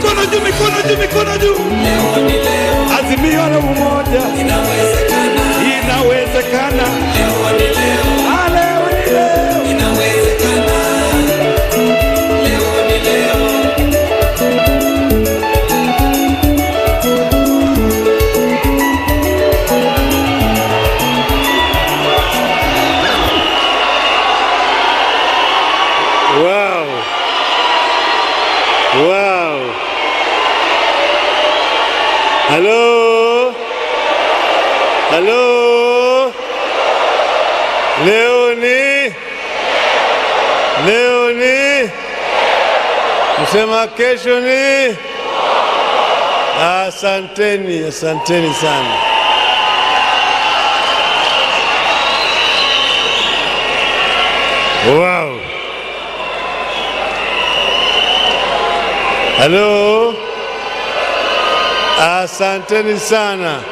mikono juu, mikono juu, mikono juu. Leo ni leo. Azimio na umoja. Inawezekana. Inawezekana. Leo ni leo. Leo ni leo. Inawezekana. Leo ni leo. Wow. Wow. Hello. Hello. Leoni. Leoni. Msema kesho ni. Asanteni, asanteni sana. Wow. Hello. Asanteni sana.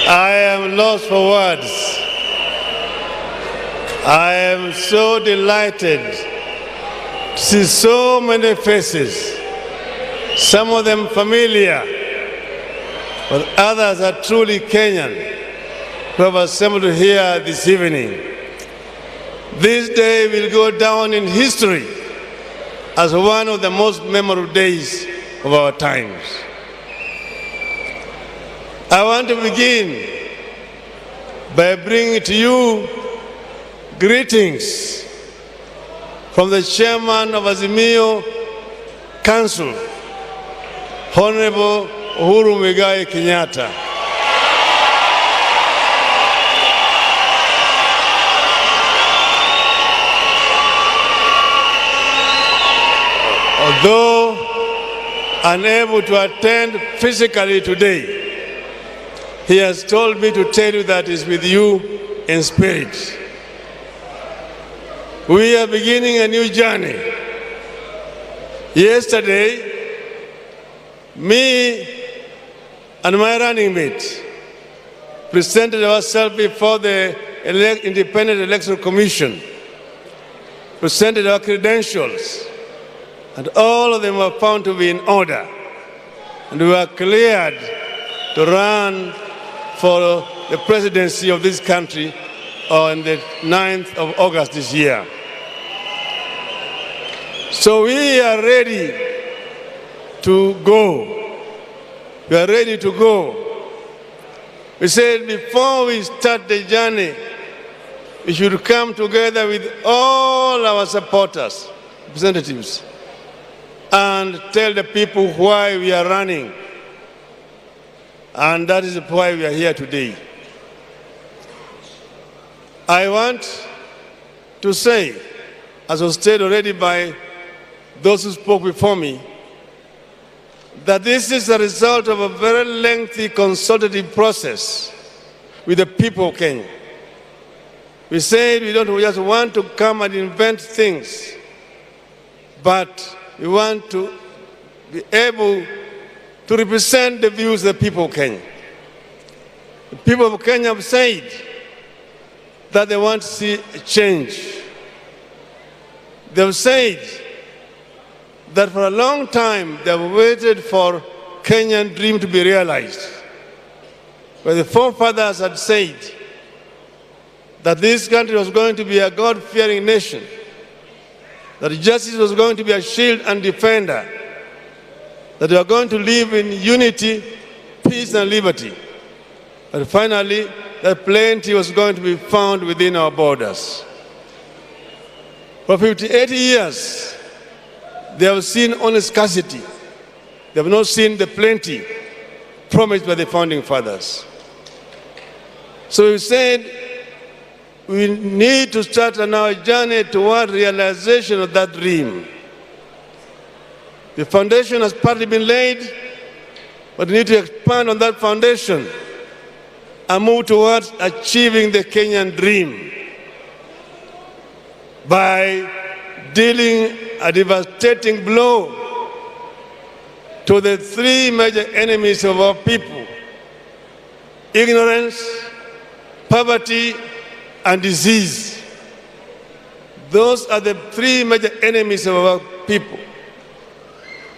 I am lost for words. I am so delighted to see so many faces, some of them familiar, but others are truly Kenyan, who have assembled here this evening. This day will go down in history as one of the most memorable days of our times. I want to begin by bringing to you greetings from the chairman of Azimio Council, Honorable Uhuru Muigai Kenyatta. Although unable to attend physically today, he has told me to tell you that he's with you in spirit. We are beginning a new journey. Yesterday, me and my running mate presented ourselves before the Independent Election Commission, presented our credentials, and all of them were found to be in order, and we were cleared to run for the presidency of this country on the 9th of August this year. So we are ready to go. We are ready to go. We said before we start the journey, we should come together with all our supporters, representatives, and tell the people why we are running. And that is why we are here today. I want to say, as was stated already by those who spoke before me, that this is a result of a very lengthy consultative process with the people of Kenya. We said we don't just want to come and invent things, but we want to be able to represent the views of the people of Kenya. The people of Kenya have said that they want to see a change. They have said that for a long time they have waited for Kenyan dream to be realized. Where the forefathers had said that this country was going to be a God-fearing nation, that justice was going to be a shield and defender, that we are going to live in unity, peace, and liberty. But finally, that plenty was going to be found within our borders. For 80 years, they have seen only scarcity. They have not seen the plenty promised by the founding fathers. So we said we need to start on our journey toward realization of that dream. The foundation has partly been laid, but we need to expand on that foundation and move towards achieving the Kenyan dream by dealing a devastating blow to the three major enemies of our people: ignorance, poverty, and disease. Those are the three major enemies of our people.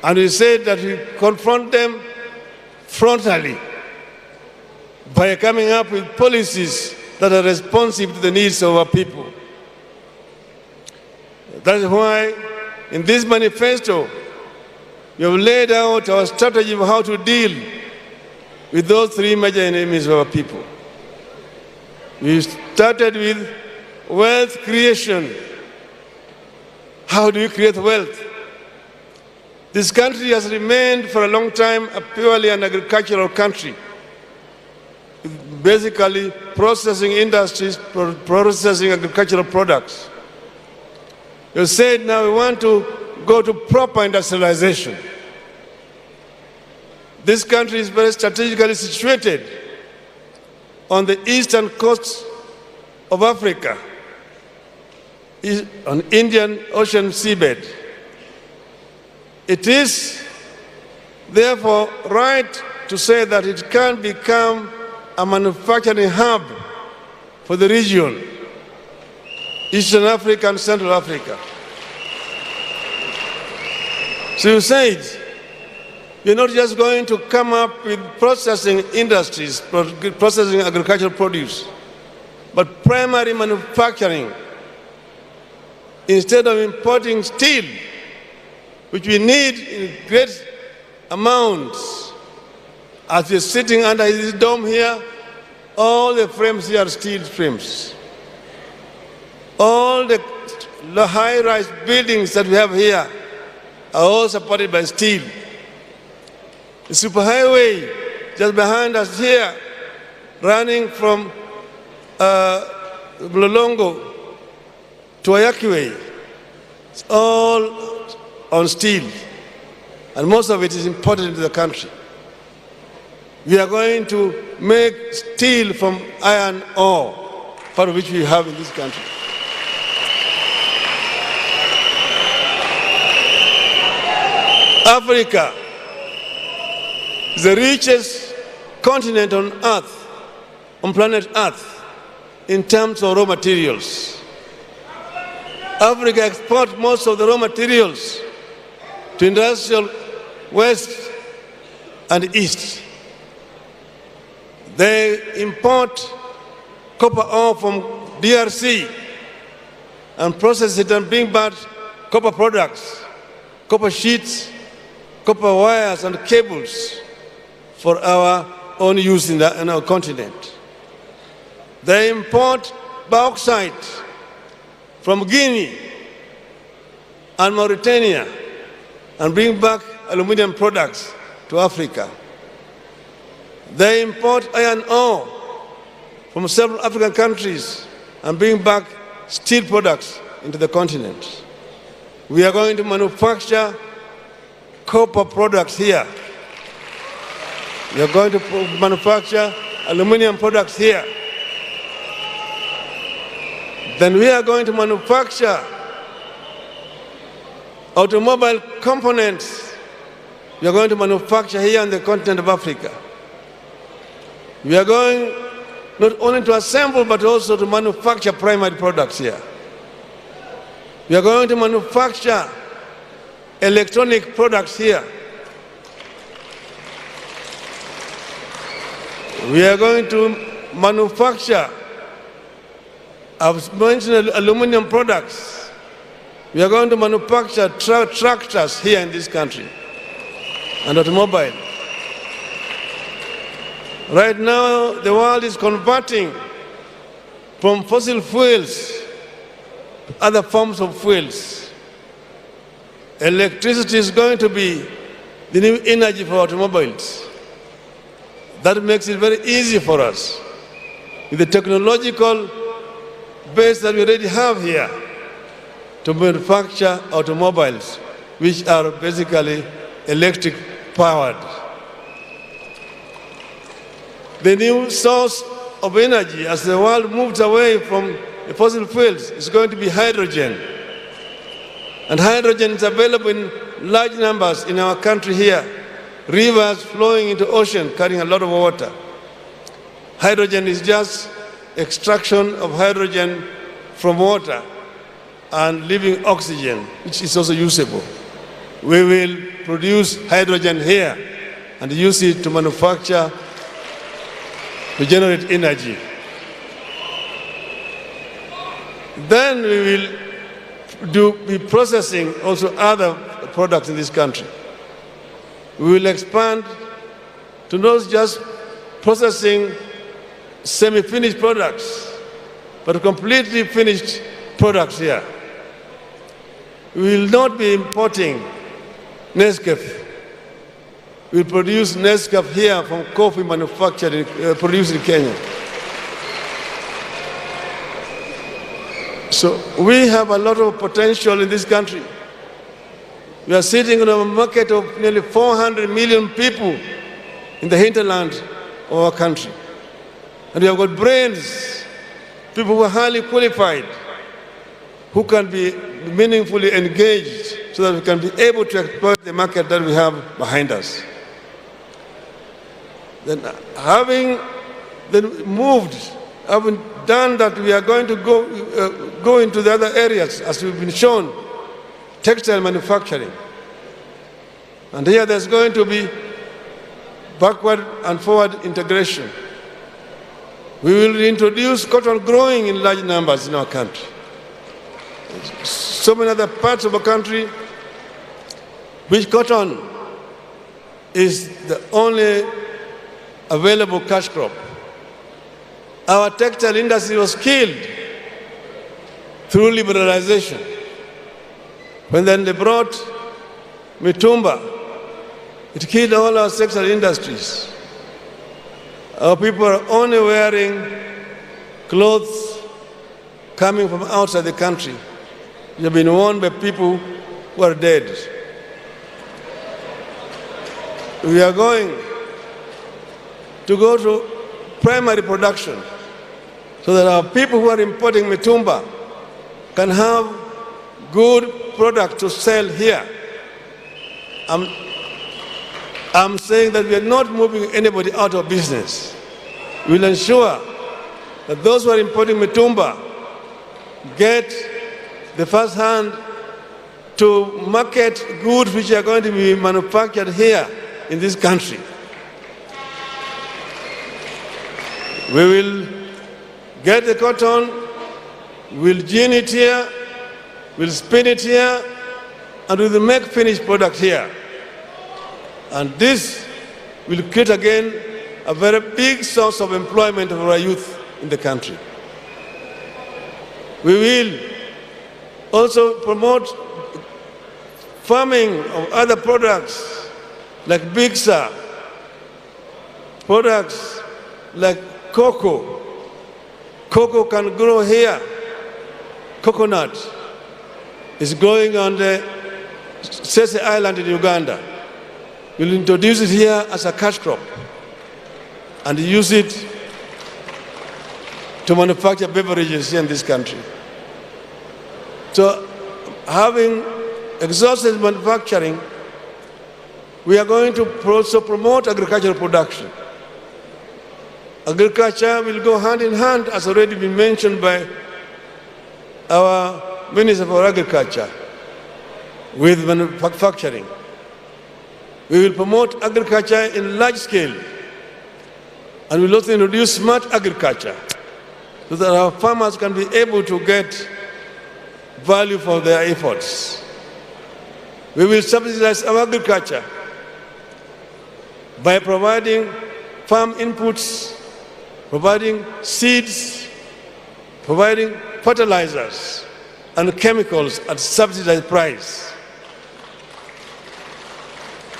And we said that we confront them frontally by coming up with policies that are responsive to the needs of our people. That is why in this manifesto, we have laid out our strategy of how to deal with those three major enemies of our people. We started with wealth creation. How do we create wealth? This country has remained for a long time a purely an agricultural country, basically processing industries, processing agricultural products. You said now we want to go to proper industrialization. This country is very strategically situated on the eastern coast of Africa, on Indian Ocean seabed. It is therefore right to say that it can become a manufacturing hub for the region, Eastern Africa and Central Africa. So you said, you're not just going to come up with processing industries, processing agricultural produce, but primary manufacturing. Instead of importing steel, which we need in great amounts, as we're sitting under this dome here, all the frames here are steel frames. All the high-rise buildings that we have here are all supported by steel. The superhighway just behind us here, running from Mlolongo to Ayakiwe, it's all on steel, and most of it is imported into the country. We are going to make steel from iron ore, part of which we have in this country. Africa is the richest continent on earth, on planet Earth, in terms of raw materials. Africa exports most of the raw materials to industrial west and east. They import copper ore from DRC and process it and bring back copper products, copper sheets, copper wires and cables for our own use in our continent. They import bauxite from Guinea and Mauritania and bring back aluminum products to Africa. They import iron ore from several African countries and bring back steel products into the continent. We are going to manufacture copper products here. We are going to manufacture aluminum products here. Then we are going to manufacture automobile components. We are going to manufacture here on the continent of Africa. We are going not only to assemble but also to manufacture primary products here. We are going to manufacture electronic products here. We are going to manufacture, I've mentioned aluminum products. We are going to manufacture tractors here in this country and automobile. Right now, the world is converting from fossil fuels to other forms of fuels. Electricity is going to be the new energy for automobiles. That makes it very easy for us, with the technological base that we already have here, to manufacture automobiles, which are basically electric powered. The new source of energy as the world moves away from the fossil fuels is going to be hydrogen. And hydrogen is available in large numbers in our country here. Rivers flowing into ocean carrying a lot of water. Hydrogen is just extraction of hydrogen from water and leaving oxygen, which is also usable. We will produce hydrogen here and use it to manufacture, to generate energy. Then we will be processing also other products in this country. We will expand to not just processing semi-finished products, but completely finished products here. We will not be importing Nescafe. We will produce Nescafe here from coffee manufactured, produced in Kenya. So we have a lot of potential in this country. We are sitting on a market of nearly 400 million people in the hinterland of our country. And we have got brains, people who are highly qualified, who can be meaningfully engaged so that we can be able to exploit the market that we have behind us. Then having done that, we are going to go into the other areas, as we've been shown, textile manufacturing. And here there's going to be backward and forward integration. We will introduce cotton growing in large numbers in our country. So many other parts of our country which cotton is the only available cash crop. Our textile industry was killed through liberalization. When then they brought mitumba, it killed all our textile industries. Our people are only wearing clothes coming from outside the country. They have been worn by people who are dead. We are going to go to primary production so that our people who are importing mitumba can have good product to sell here. I'm saying that we are not moving anybody out of business. We will ensure that those who are importing mitumba get the first hand to market goods which are going to be manufactured here in this country. We will get the cotton, we'll gin it here, we'll spin it here, and we will make finished product here. And this will create again a very big source of employment for our youth in the country. We will also promote farming of other products like bigsa, products like cocoa. Cocoa can grow here. Coconut is growing on the Sese Island in Uganda. We'll introduce it here as a cash crop and use it to manufacture beverages here in this country. So, having exhausted manufacturing, we are going to also promote agricultural production. Agriculture will go hand in hand, as already been mentioned by our Minister for Agriculture, with manufacturing. We will promote agriculture in large scale, and we will also introduce smart agriculture so that our farmers can be able to get value for their efforts. We will subsidize our agriculture by providing farm inputs, providing seeds, providing fertilizers and chemicals at subsidized price.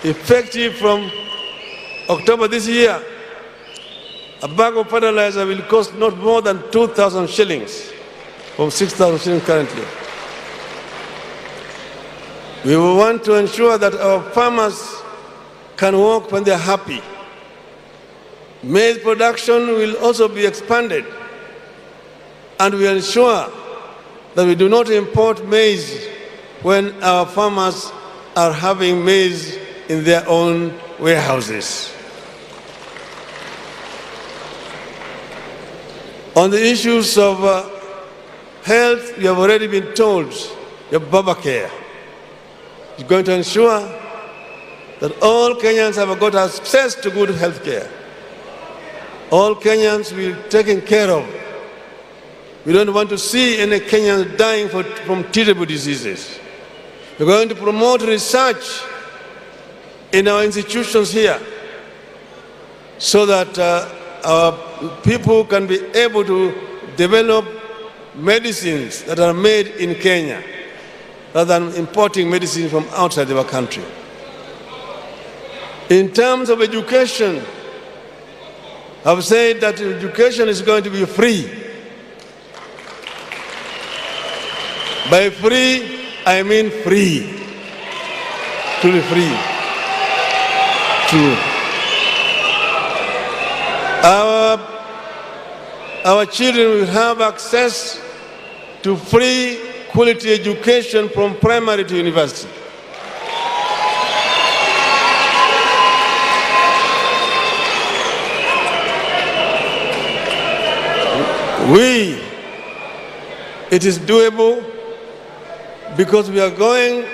Effective from October this year, a bag of fertilizer will cost not more than 2,000 shillings, from 6,000 shillings currently. We will want to ensure that our farmers can work when they're happy. Maize production will also be expanded, and we ensure that we do not import maize when our farmers are having maize in their own warehouses. On the issues of health, we have already been told, your Baba Care. is going to ensure that all Kenyans have got access to good health care. All Kenyans will be taken care of. We don't want to see any Kenyans dying from treatable diseases. We're going to promote research in our institutions here so that our people can be able to develop medicines that are made in Kenya rather than importing medicine from outside of our country. In terms of education, I've said that education is going to be free. By free, I mean free. Truly free. True. Our children will have access to free quality education from primary to university. It is doable because we are going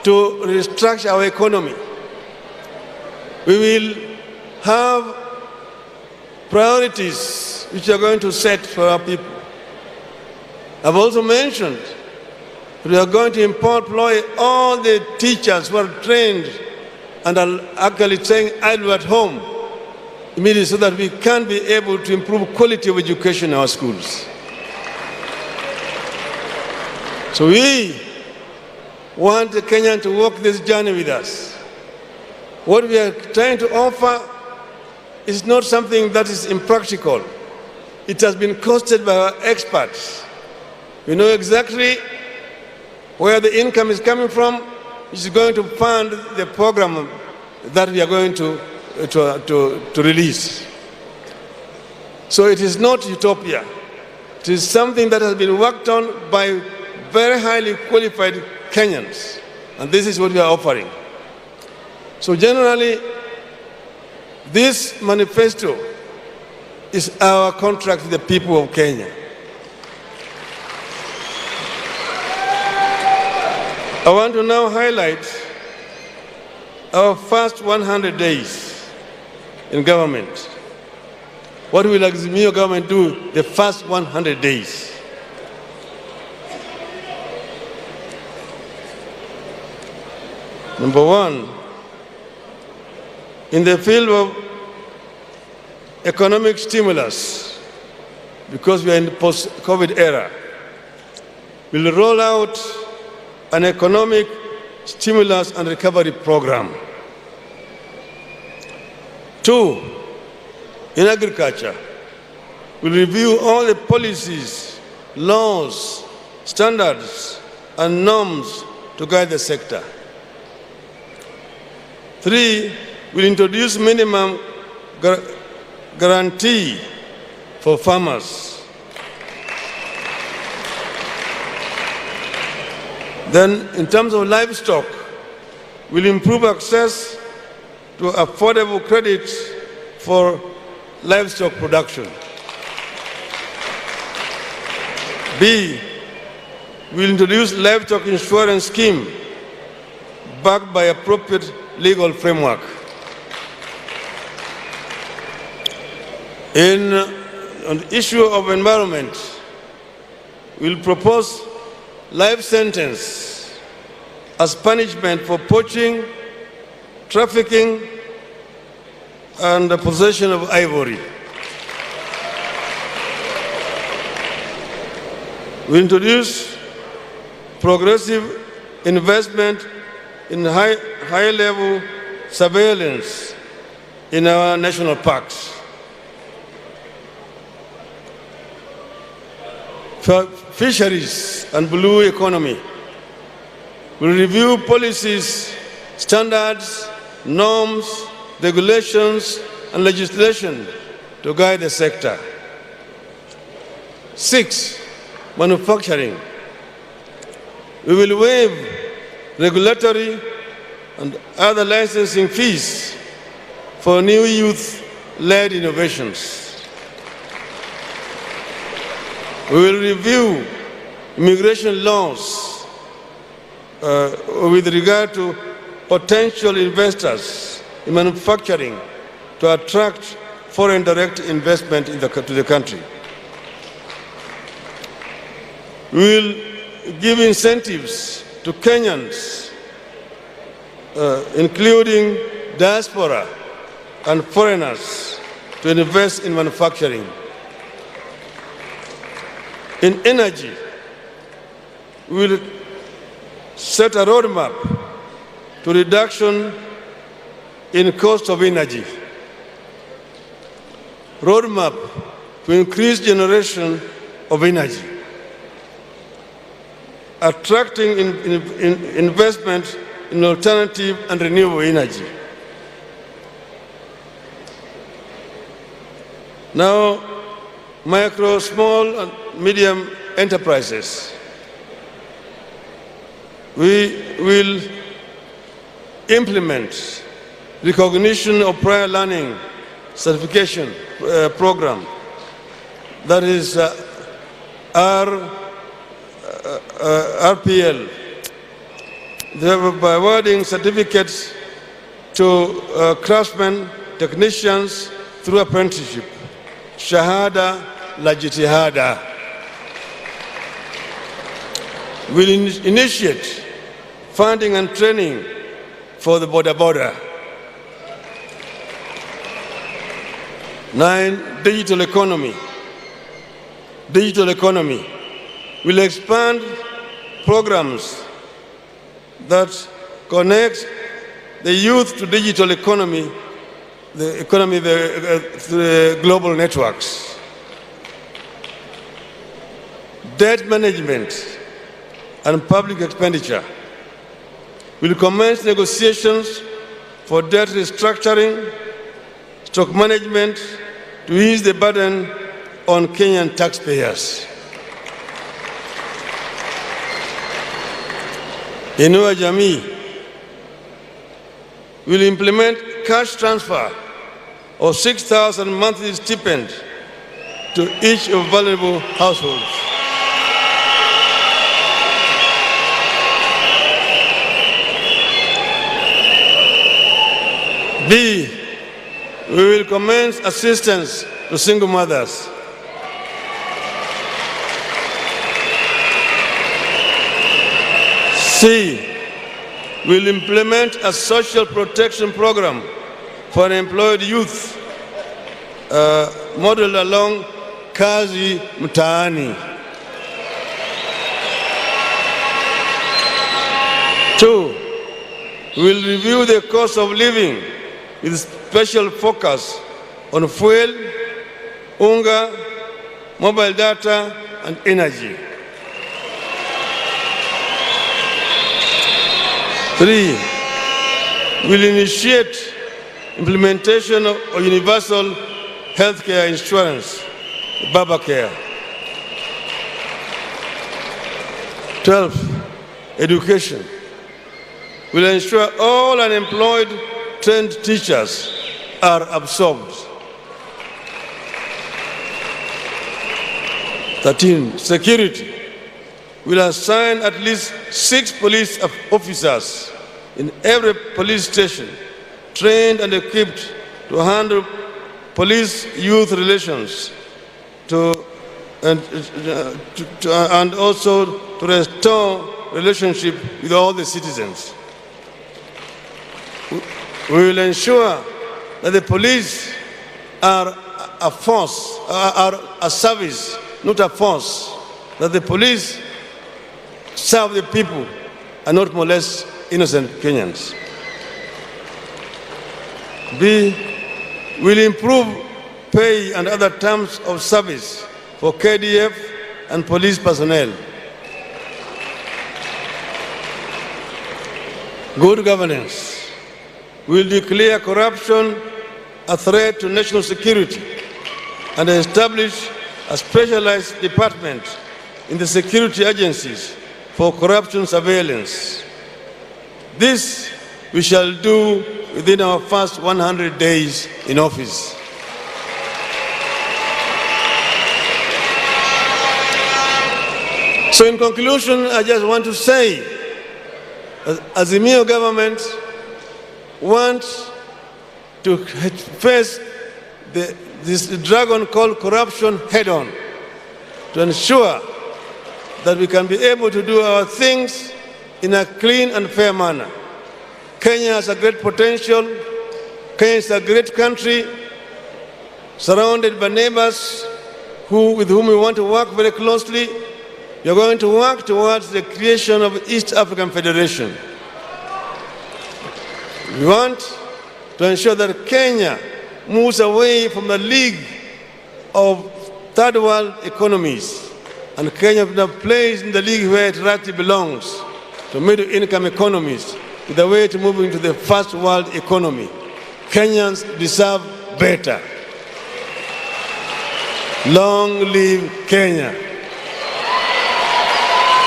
to restructure our economy. We will have priorities which are going to set for our people. I've also mentioned that we are going to employ all the teachers who are trained and are actually staying idle at home immediately so that we can be able to improve quality of education in our schools. So we want the Kenyan to walk this journey with us. What we are trying to offer is not something that is impractical. It has been costed by our experts. We know exactly where the income is coming from, which is going to fund the program that we are going to release. So it is not utopia. It is something that has been worked on by very highly qualified Kenyans, and this is what we are offering. So generally, this manifesto is our contract with the people of Kenya. I want to now highlight our first 100 days in government. What will Azimio government do the first 100 days? Number one, in the field of economic stimulus, because we are in the post-COVID era, we'll roll out an economic stimulus and recovery program. Two, in agriculture, we'll review all the policies, laws, standards, and norms to guide the sector. Three, we'll introduce minimum guarantee for farmers. Then, in terms of livestock, we'll improve access to affordable credit for livestock production. B, we'll introduce livestock insurance scheme backed by appropriate legal framework. On the issue of environment, we'll propose life sentence as punishment for poaching, trafficking, and the possession of ivory. We introduce progressive investment in high-level surveillance in our national parks. For fisheries and blue economy, we review policies, standards, norms, regulations, and legislation to guide the sector. 6, manufacturing. We will waive regulatory and other licensing fees for new youth-led innovations. We will review immigration laws with regard to potential investors in manufacturing to attract foreign direct investment to the country. We will give incentives to Kenyans, including diaspora and foreigners, to invest in manufacturing. In energy, we will set a roadmap to reduction in cost of energy, roadmap to increase generation of energy, attracting investment in alternative and renewable energy. Now, micro, small, and medium enterprises. We will implement recognition of prior learning certification program, that is RPL, by awarding certificates to craftsmen, technicians through apprenticeship, shahada la jitihada. We'll initiate funding and training for the border. 9, digital economy. Digital economy. We'll expand programs that connect the youth to digital economy, the global networks. Debt management and public expenditure. We'll commence negotiations for debt restructuring, stock management to ease the burden on Kenyan taxpayers. Inua Jamii will implement cash transfer of 6,000 monthly stipend to each of vulnerable households. B, we will commence assistance to single mothers. C, we will implement a social protection program for unemployed youth, modeled along Kazi Mtaani. 2, we will review the cost of living with special focus on fuel, unga, mobile data, and energy. 3, we'll initiate implementation of universal healthcare insurance, Babacare. 12, education. We'll ensure all unemployed trained teachers are absorbed. 13, security. We'll assign at least 6 police officers in every police station, trained and equipped to handle police-youth relations and also to restore relationship with all the citizens. We will ensure that the police are a force, are a service, not a force, that the police serve the people and not molest innocent Kenyans. B, will improve pay and other terms of service for KDF and police personnel. Good governance. We will declare corruption a threat to national security and establish a specialized department in the security agencies for corruption surveillance. This we shall do within our first 100 days in office. So in conclusion, I just want to say Azimio government want to face this dragon called corruption head-on, to ensure that we can be able to do our things in a clean and fair manner. Kenya has a great potential. Kenya is a great country, surrounded by neighbors with whom we want to work very closely. We are going to work towards the creation of East African Federation. We want to ensure that Kenya moves away from the league of third world economies, and Kenya plays in the league where it rightly belongs, to middle income economies, with a way to move into the first world economy. Kenyans deserve better. Long live Kenya.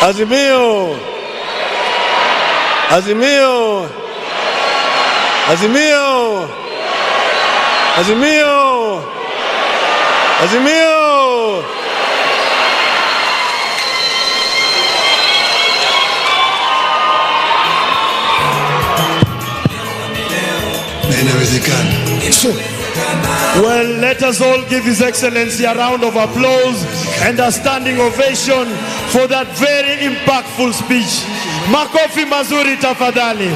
Azimio! Azimio! Azimio! Azimio! Azimio! Well, let us all give His Excellency a round of applause and a standing ovation for that very impactful speech. Makofi mazuri tafadhali.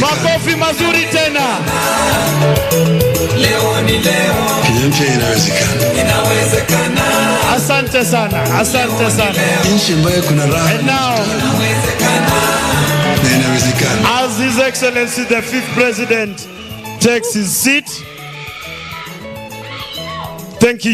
Makofi mazuri tena. Asante sana, asante sana. And now, as His Excellency the 5th President takes his seat, thank you.